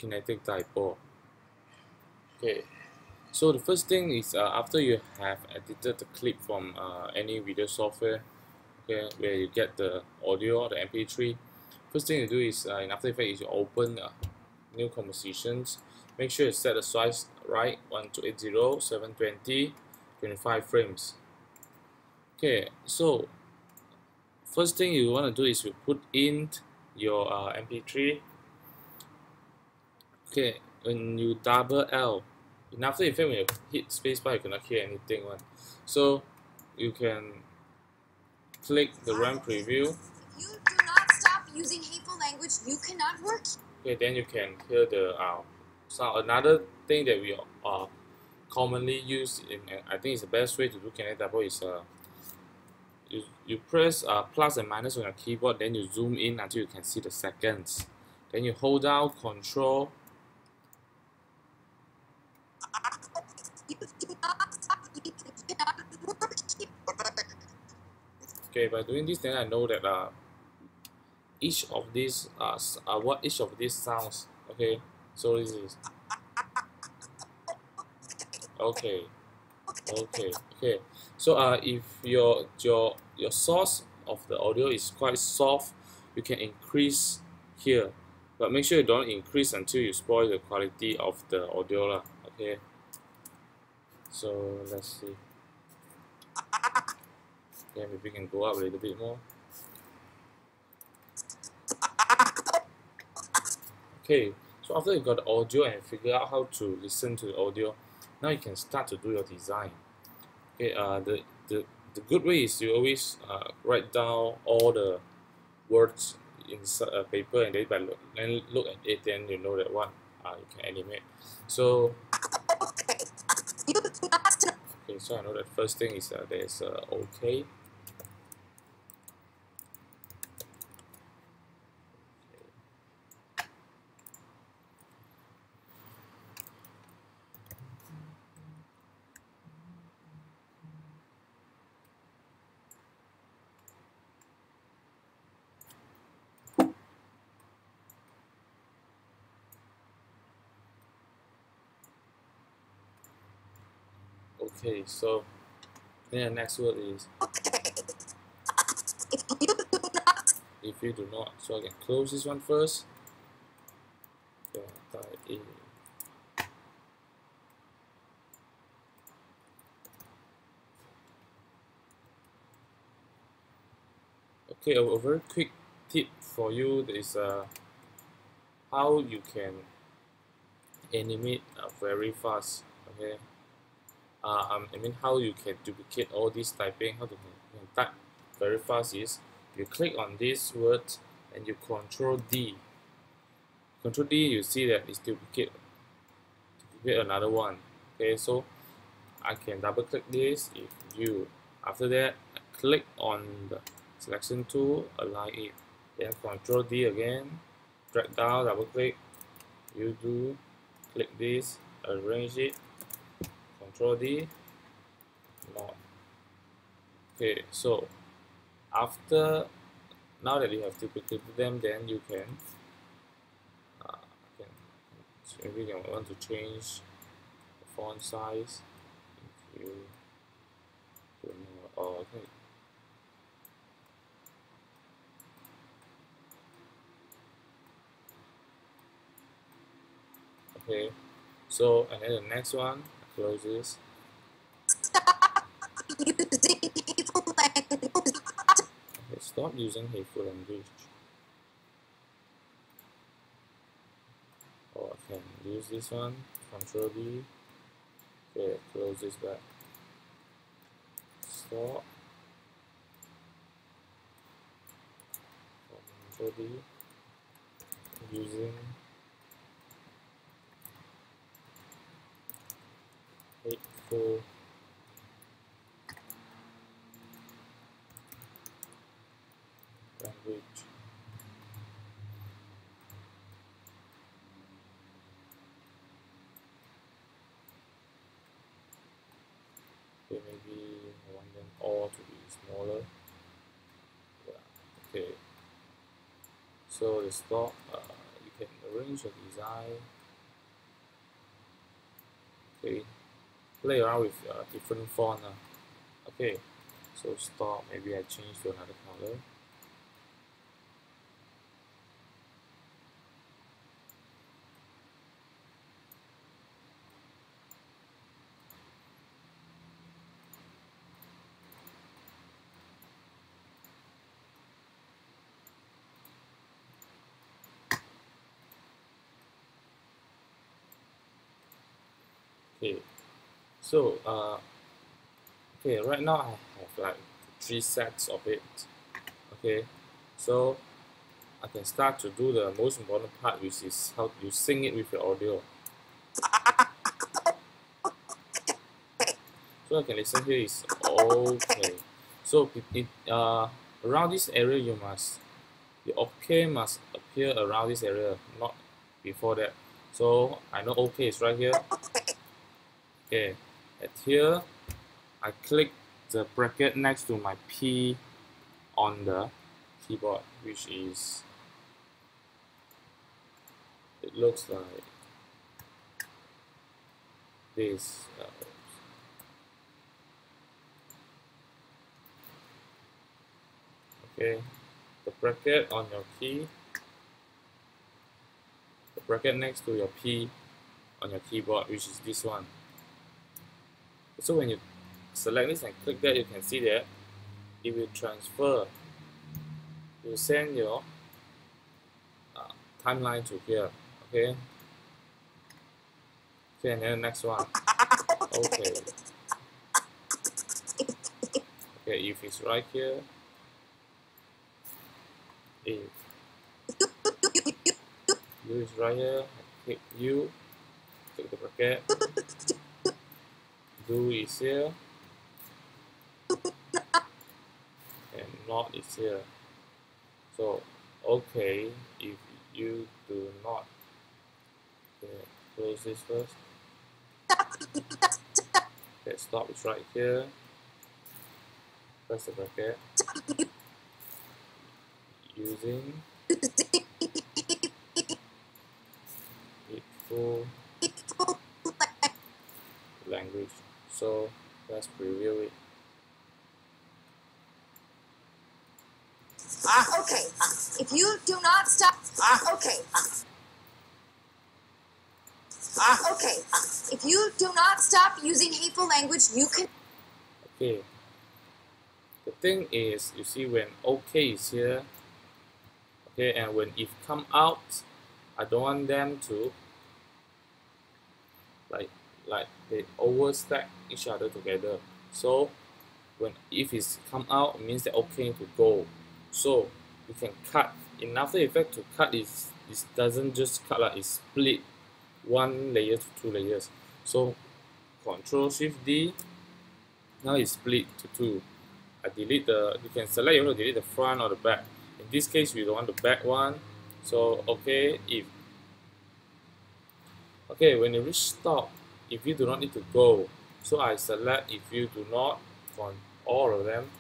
Kinetic Typo. Okay, so the first thing is after you have edited the clip from any video software, okay, where you get the audio or the MP3, first thing you do is in After Effects is you open new compositions. Make sure you set the size right, 1280, 720, 25 frames. Okay, so first thing you want to do is you put in your MP3. Okay, when you double L, in After Effects when you hit spacebar you cannot hear anything one. So you can click the run preview. If you do not stop using hateful language, you cannot work. Okay, then you can hear the sound. Another thing that we commonly use in, I think is the best way to do Kinetic Typo is you press plus and minus on your keyboard, then you zoom in until you can see the seconds. Then you hold down Control. Okay, by doing this, then I know that each of these what each of these sounds. Okay, so this is okay. So if your source of the audio is quite soft, you can increase here, but make sure you don't increase until you spoil the quality of the audio lah. Okay, so let's see. Yeah, maybe we can go up a little bit more. Okay, so after you got the audio and figure out how to listen to the audio, now you can start to do your design. Okay, the good way is you always write down all the words inside a paper, and then look at it, then you know that what you can animate. So okay, so I know that first thing is there's OK. Okay, so then the next word is if you do not. So I can close this one first. Okay, a very quick tip for you is how you can animate very fast. Okay, I mean how you can duplicate all this typing. How to can type very fast is you click on this word and you Control D. Control D, you see that it's duplicate another one. Okay, so I can double click this. If you after that click on the selection tool, align it, then Control D again, drag down, double click, you do click this, arrange it, Control D, more. Okay, so after now that you have duplicated them, then you can maybe you want to change the font size. If you don't know, or okay. Okay, so and then the next one, close this. Okay, stop using hateful language. Or I can use this one, Control D. Okay, close this back. Stop. Control D. Using hateful language. Okay, maybe I want them all to be smaller. Yeah. Okay. So the stop, you Okay, arrange your design. Okay, play around with different font. Okay, so stop. Maybe I change to another color. Okay, so okay, right now I have like 3 sets of it. Okay, so I can start to do the most important part, which is how you sync it with your audio. So I can listen here is okay. So around this area the okay must appear around this area, not before that. So I know okay is right here. Okay, at here I click the bracket next to my P on the keyboard, which is, it looks like this. Okay, the bracket on your key, the bracket next to your P on your keyboard, which is this one. So when you select this and click that, you can see that it will transfer, you send your timeline to here. Okay, okay, and then the next one. Okay, okay, if it's right here, if U is right here, click U, click the bracket, do is here, and not is here. So okay, if you do not, okay, close this first. Okay, stop is right here. Press the bracket. Using full language. So let's preview it. Okay. If you do not stop. Okay. Okay. If you do not stop using hateful language, you can. Okay. The thing is, you see when OK is here, okay, and when if come out, I don't want them to like they overstack each other together. So when if it's come out, it means that OK to go. So you can cut. In After Effects, to cut is doesn't just cut, like it split one layer to 2 layers. So Control Shift D. Now it's split to 2. I delete you can select, you want to delete the front or the back. In this case, we don't want the back one. So okay, when you reach stop, if you do not need to go, so I select if you do not on all of them,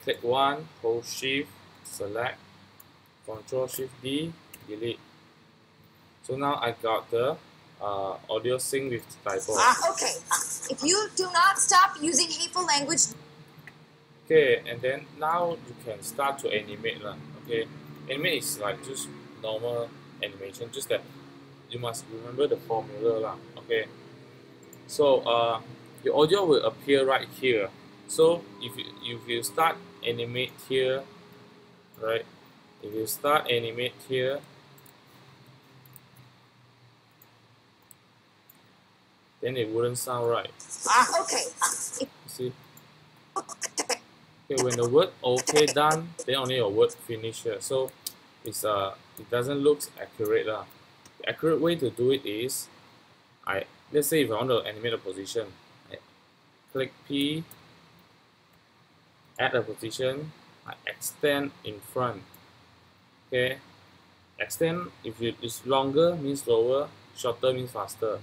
click one, hold shift, select, Control Shift D, delete. So now I got the audio sync with Typo. Okay. If you do not stop using hateful language. Okay, and then now you can start to animate lah. Okay, animate is like just normal animation, just that you must remember the formula lah. Okay, so your audio will appear right here. So if you start animate here, right? If you start animate here, then it wouldn't sound right. Okay. See? Okay, when the word OK done, then only your word finish here. So it doesn't look accurate lah. The accurate way to do it is, let's say if I want to animate a position, I click P, add a position, I extend in front. Okay, extend if it's longer means slower, shorter means faster.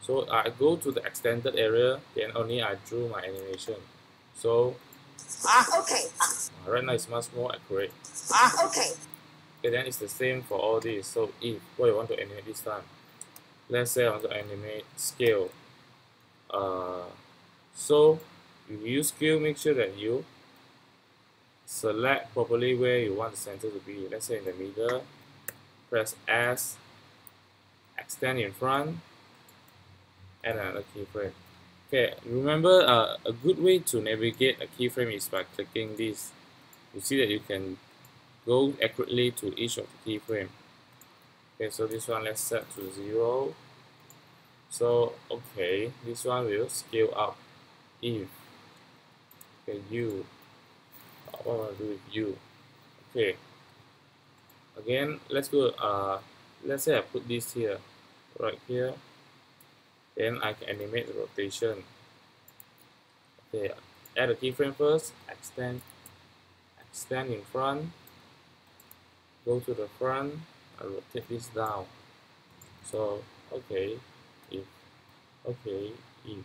So I go to the extended area, then only I drew my animation. So Okay. right now it's much more accurate. Okay. Okay, then it's the same for all these. So if what you want to animate this time, let's say I want to animate scale. So if you use scale, make sure that you select properly where you want the center to be. Let's say in the middle. Press S, extend in front, add another keyframe. Okay, remember a good way to navigate a keyframe is by clicking this. You see that you can go accurately to each of the keyframe. Okay, so this one let's set to 0. So okay, this one will scale up. If okay, you what want to do with you? Okay, again let's go. Let's say I put this here, right here. Then I can animate the rotation. Okay, add a keyframe first. Extend in front. Go to the front. I rotate this down. So okay, if okay, if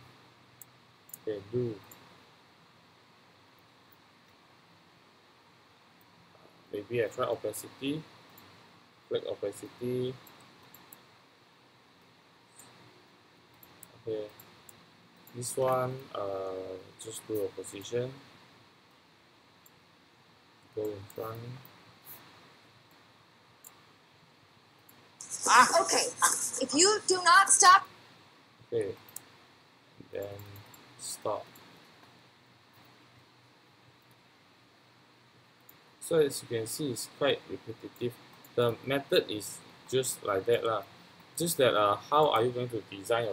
okay, do maybe I try opacity. Click opacity. Okay, this one just do a position. Go in front. Okay, if you do not stop. Okay, then stop. So as you can see, it's quite repetitive. The method is just like that lah. Just that how are you going to design your